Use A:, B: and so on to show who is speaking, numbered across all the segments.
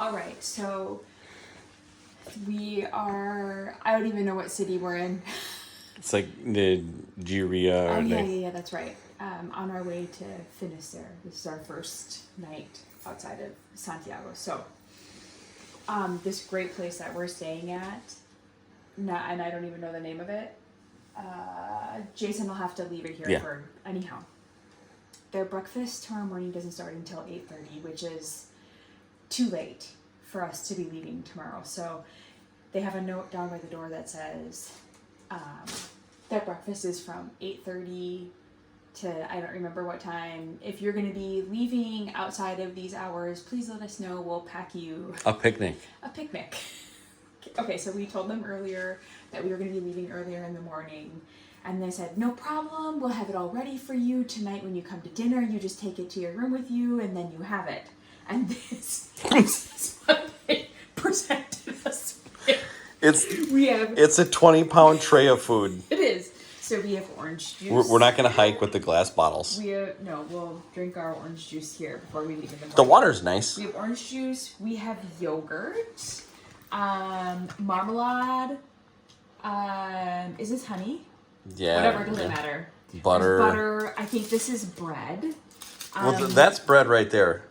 A: All right, so I don't even know what city we're in.
B: It's like the Giria.
A: Oh, yeah, that's right. On our way to Finisterre. This is our first night outside of Santiago. So, this great place that we're staying at, and I don't even know the name of it. Jason will have to leave it here for anyhow. Their breakfast tomorrow morning doesn't start until 8:30, which is too late for us to be leaving tomorrow. So they have a note down by the door that says that breakfast is from 8:30 to I don't remember what time. If you're going to be leaving outside of these hours, please let us know. We'll pack you
B: a picnic.
A: Okay, so we told them earlier that we were going to be leaving earlier in the morning. And they said, no problem, we'll have it all ready for you tonight when you come to dinner. You just take it to your room with you, and then you have it. And this is what they presented us with. It's
B: a 20-pound tray of food.
A: It is. So we have orange juice.
B: We're not going to hike with the glass bottles.
A: We'll drink our orange juice here before we leave in the morning.
B: The water's nice.
A: We have orange juice. We have yogurt, marmalade. Is this honey?
B: Yeah.
A: Whatever, doesn't matter.
B: Butter.
A: There's butter. I think this is bread.
B: Well, that's bread right there.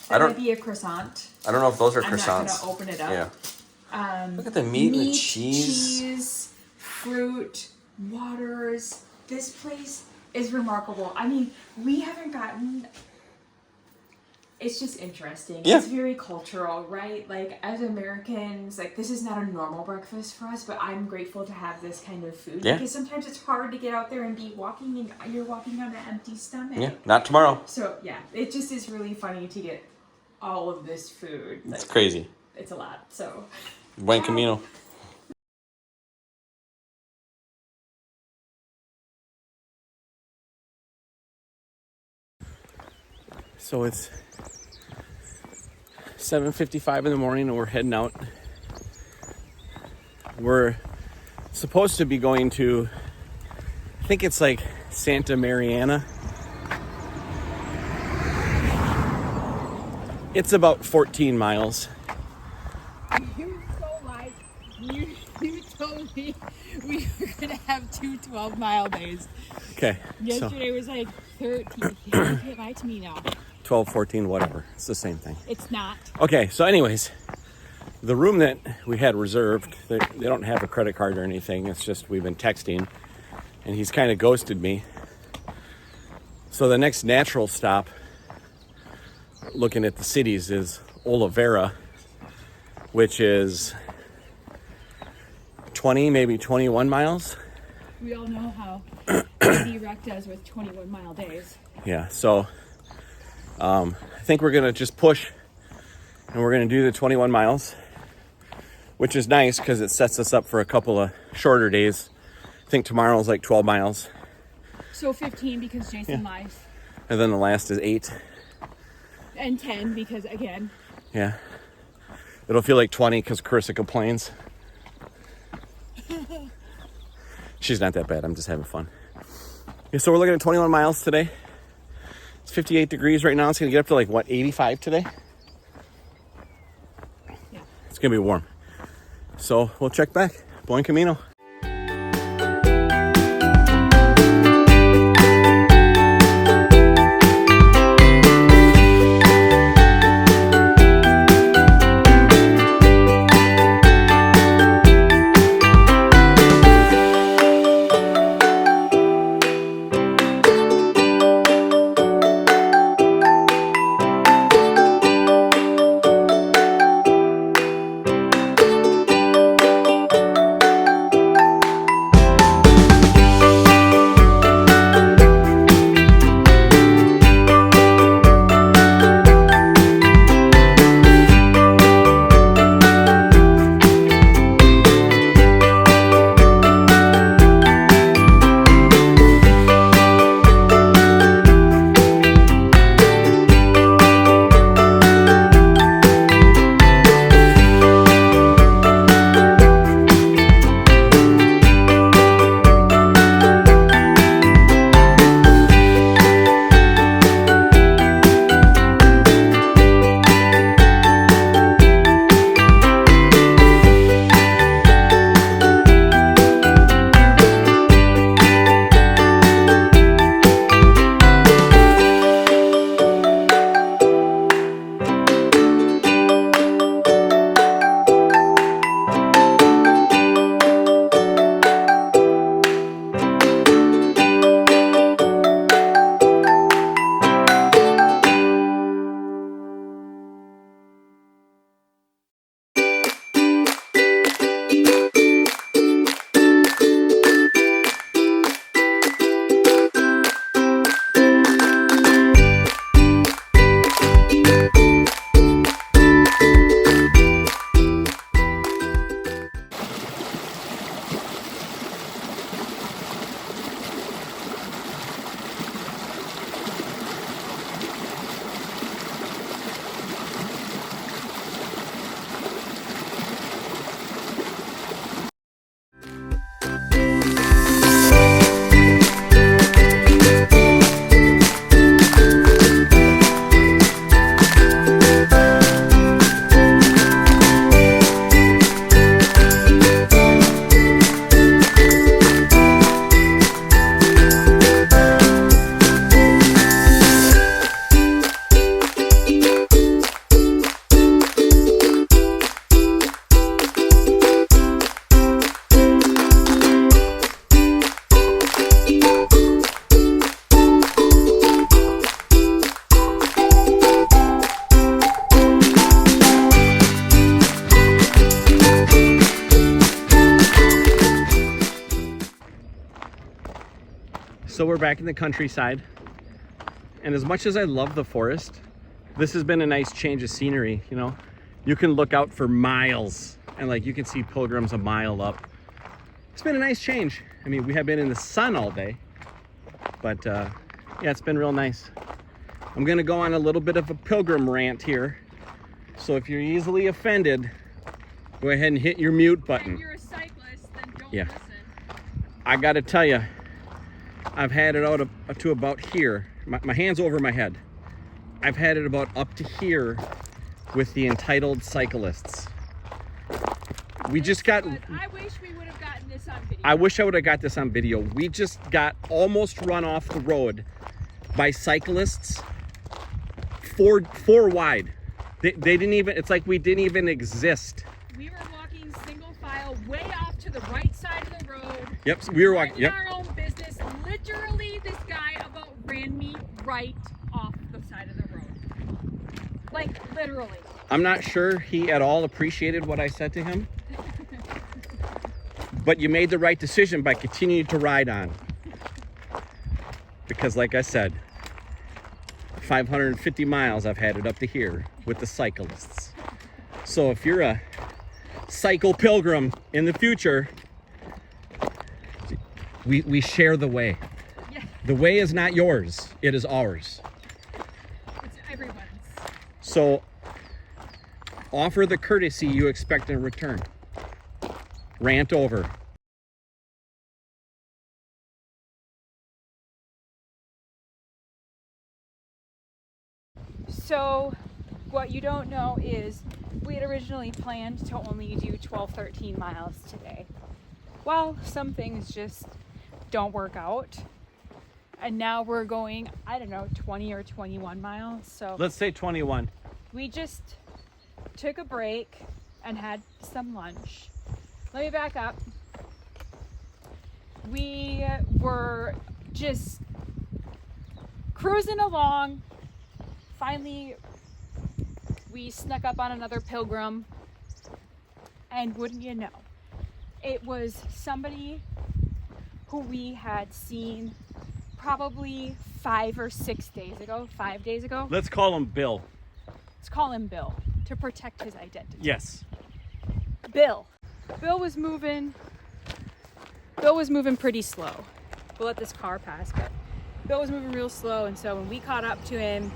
A: That might be a croissant.
B: I don't know if those are croissants.
A: I'm not going to open it up.
B: Yeah. Look at the meat and the cheese.
A: Fruit, waters. This place is remarkable. I mean, we haven't gotten... It's just interesting.
B: Yeah.
A: It's very cultural, right? Like, as Americans, like, this is not a normal breakfast for us, but I'm grateful to have this kind of food.
B: Yeah.
A: Because sometimes it's hard to get out there and be walking, and you're walking on an empty stomach.
B: Yeah, not tomorrow.
A: So, yeah, it just is really funny to get all of this food.
B: It's crazy.
A: It's a lot, so...
B: Buen Camino. So it's 7:55 in the morning and we're heading out. We're supposed to be going to, I think it's like Santa Mariana. It's about 14 miles.
A: You're so like, you told me we were going to have 2 12-mile days.
B: Okay.
A: Yesterday was like 13. You can't lie to me now.
B: 12, 14, whatever. It's the same thing.
A: It's not.
B: Okay, so anyways, the room that we had reserved, they don't have a credit card or anything. It's just we've been texting, and he's kind of ghosted me. So the next natural stop, looking at the cities, is Olveiroa, which is 20, maybe 21 miles.
A: We all know how easy Rec does with 21-mile days.
B: Yeah, so I think we're going to just push, and we're going to do the 21 miles, which is nice because it sets us up for a couple of shorter days. I think tomorrow's like 12 miles.
A: So 15 because Jason lies.
B: And then the last is 8.
A: And 10 because, again.
B: Yeah. It'll feel like 20 because Carissa complains. She's not that bad. I'm just having fun. Yeah, so we're looking at 21 miles today. It's 58 degrees right now. It's going to get up to like, 85 today?
A: Yeah.
B: It's going to be warm. So we'll check back. Buen Camino. So we're back in the countryside. And as much as I love the forest, this has been a nice change of scenery, you know. You can look out for miles and like you can see pilgrims a mile up. It's been a nice change. I mean, we have been in the sun all day, but yeah, it's been real nice. I'm gonna go on a little bit of a pilgrim rant here. So if you're easily offended, go ahead and hit your mute button.
C: And you're a cyclist, then don't
B: Yeah.
C: listen.
B: I gotta tell you, I've had it out to about here. My hand's over my head. I've had it about up to here with the entitled cyclists. We just got...
C: I wish we would have gotten this on video.
B: I wish I would have got this on video. We just got almost run off the road by cyclists four wide. They didn't even, it's like we didn't even exist.
C: We were walking single file way off to the right side of the road.
B: Yep, so we were walking,
C: Minding
B: yep.
C: our own business. Literally, this guy about ran me right off the side of the road. Like, literally.
B: I'm not sure he at all appreciated what I said to him. But you made the right decision by continuing to ride on. Because like I said, 550 miles I've had it up to here with the cyclists. So if you're a cycle pilgrim in the future, we share the way.
C: Yeah,
B: The way is not yours, it is ours.
C: it's everyone's.
B: So offer the courtesy you expect in return. Rant over.
C: So, what you don't know is we had originally planned to only do 12, 13 miles today. Well, some things just don't work out. And now we're going, I don't know, 20 or 21 miles. So
B: Let's say 21.
C: we just took a break and had some lunch. Let me back up. We were just cruising along. Finally, we snuck up on another pilgrim, and wouldn't you know, it was somebody who we had seen probably 5 or 6 days ago, 5 days ago.
B: Let's call him Bill.
C: Let's call him Bill to protect his identity.
B: Yes.
C: Bill was moving pretty slow. We'll let this car pass, but Bill was moving real slow, and so when we caught up to him,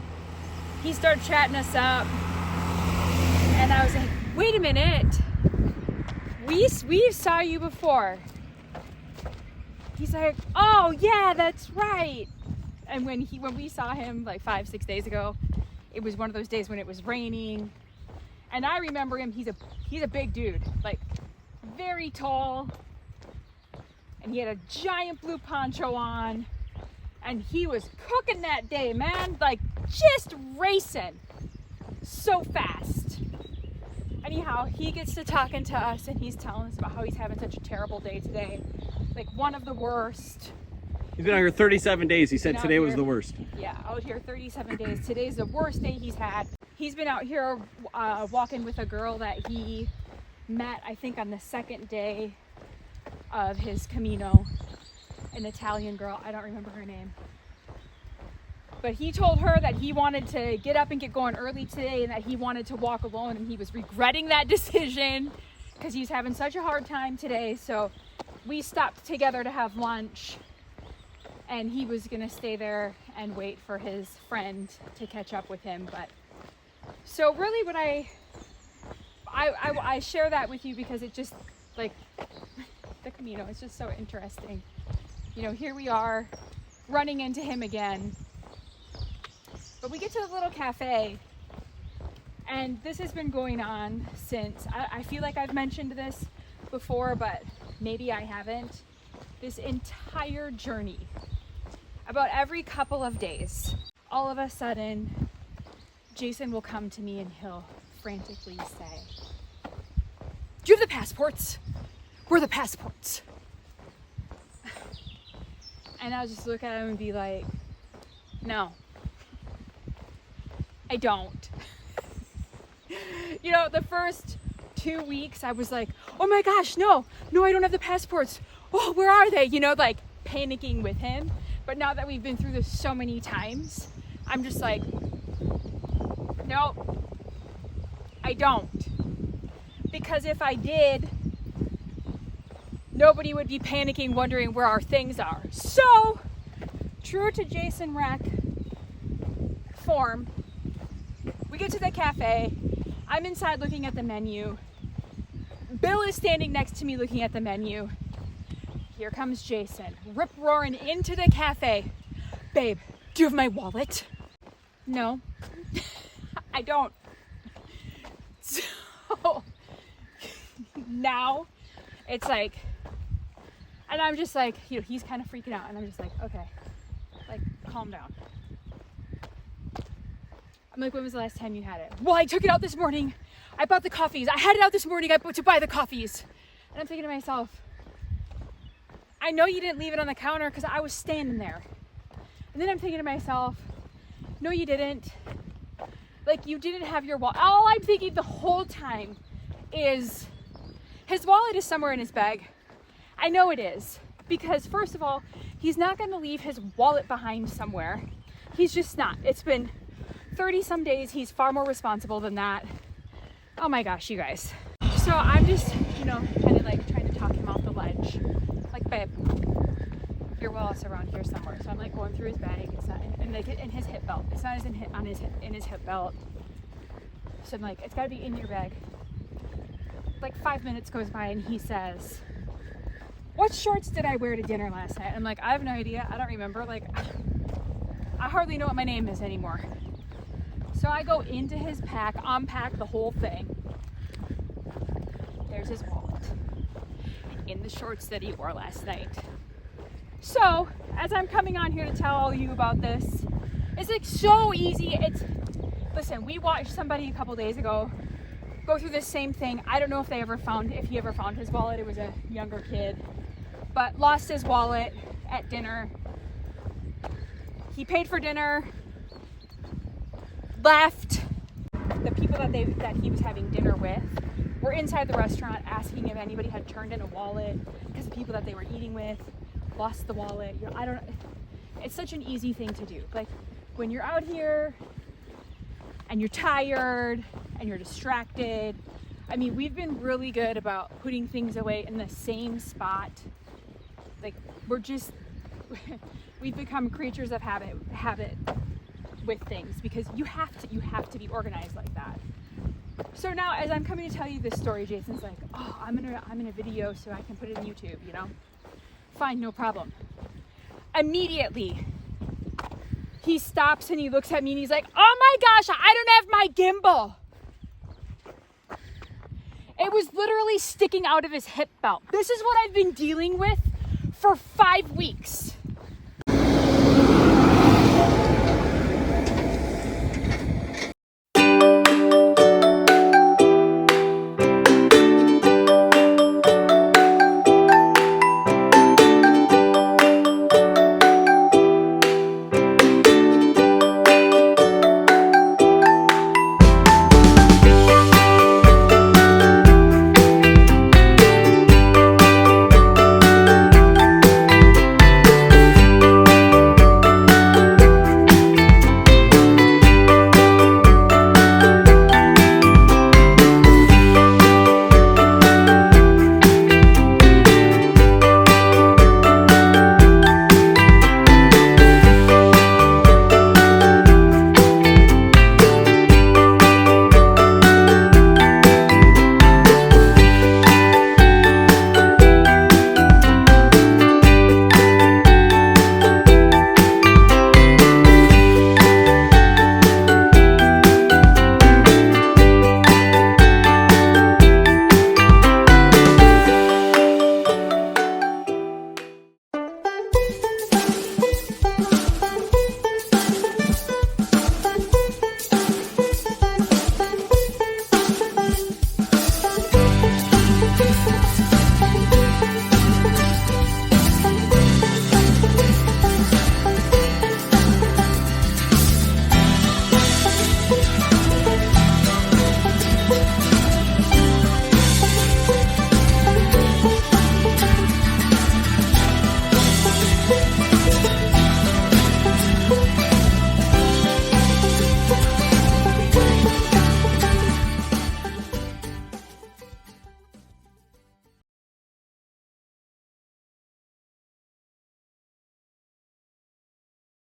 C: he started chatting us up, and I was like, wait a minute, we saw you before. He's like, oh yeah, that's right. And when we saw him like 5-6 days ago, it was one of those days when it was raining, and I remember him. He's a big dude, like very tall, and he had a giant blue poncho on, and he was cooking that day, man, like just racing so fast. Anyhow, he gets to talking to us, and he's telling us about how he's having such a terrible day today, like one of the worst.
B: He's been out here 37 days. He said
C: Been out
B: today was
C: here-
B: the worst.
C: Yeah, out here 37 days. Today's the worst day he's had. He's been out here walking with a girl that he met, I think, on the second day of his Camino, an Italian girl. I don't remember her name. But he told her that he wanted to get up and get going early today, and that he wanted to walk alone, and he was regretting that decision because he was having such a hard time today. So we stopped together to have lunch, and he was gonna stay there and wait for his friend to catch up with him. But so really what I share that with you because it just, like, the Camino is just so interesting. You know, here we are running into him again. But we get to the little cafe, and this has been going on since, I feel like I've mentioned this before, but maybe I haven't. This entire journey, about every couple of days, all of a sudden, Jason will come to me and he'll frantically say, "Do you have the passports? Where are the passports?" And I'll just look at him and be like, "No, I don't." You know, the first 2 weeks I was like, "Oh my gosh, no, I don't have the passports. Oh, where are they?" You know, like panicking with him. But now that we've been through this so many times, I'm just like, no, I don't. Because if I did, nobody would be panicking, wondering where our things are. So, true to Jason Rack form, we get to the cafe. I'm inside looking at the menu. Bill is standing next to me looking at the menu. Here comes Jason, rip-roaring into the cafe. Babe, do you have my wallet? No, I don't. So now it's like, and I'm just like, you know, he's kind of freaking out, and I'm just like, okay, like, calm down. I'm like, when was the last time you had it? Well, I took it out this morning. I bought the coffees. I had it out this morning. I bought to buy the coffees. And I'm thinking to myself, I know you didn't leave it on the counter because I was standing there. And then I'm thinking to myself, no, you didn't. Like, you didn't have your wallet. All I'm thinking the whole time is his wallet is somewhere in his bag. I know it is. Because first of all, he's not going to leave his wallet behind somewhere. He's just not. It's been 30 some days. He's far more responsible than that. Oh my gosh, you guys. So I'm just, you know, kind of like trying to talk him off the ledge. Like, babe, your wallet's around here somewhere. So I'm like going through his bag. It's not in his hip belt. It's not in his hip belt. So I'm like, it's got to be in your bag. Like 5 minutes goes by and he says, what shorts did I wear to dinner last night? I'm like, I have no idea. I don't remember. Like, I hardly know what my name is anymore. So I go into his pack, unpack the whole thing. There's his wallet in the shorts that he wore last night. So as I'm coming on here to tell you about this, it's like so easy. Listen, we watched somebody a couple days ago go through this same thing. I don't know if he ever found his wallet. It was a younger kid, but lost his wallet at dinner. He paid for dinner, left. The people that he was having dinner with were inside the restaurant asking if anybody had turned in a wallet because the people that they were eating with lost the wallet. You know, it's such an easy thing to do. Like, when you're out here and you're tired and you're distracted, I mean, we've been really good about putting things away in the same spot. Like, we've become creatures of habit with things because you have to be organized like that. So now, as I'm coming to tell you this story, Jason's like, oh, I'm in a video so I can put it on YouTube, you know? Fine, no problem. Immediately, he stops and he looks at me and he's like, oh my gosh, I don't have my gimbal. It was literally sticking out of his hip belt. This is what I've been dealing with for 5 weeks.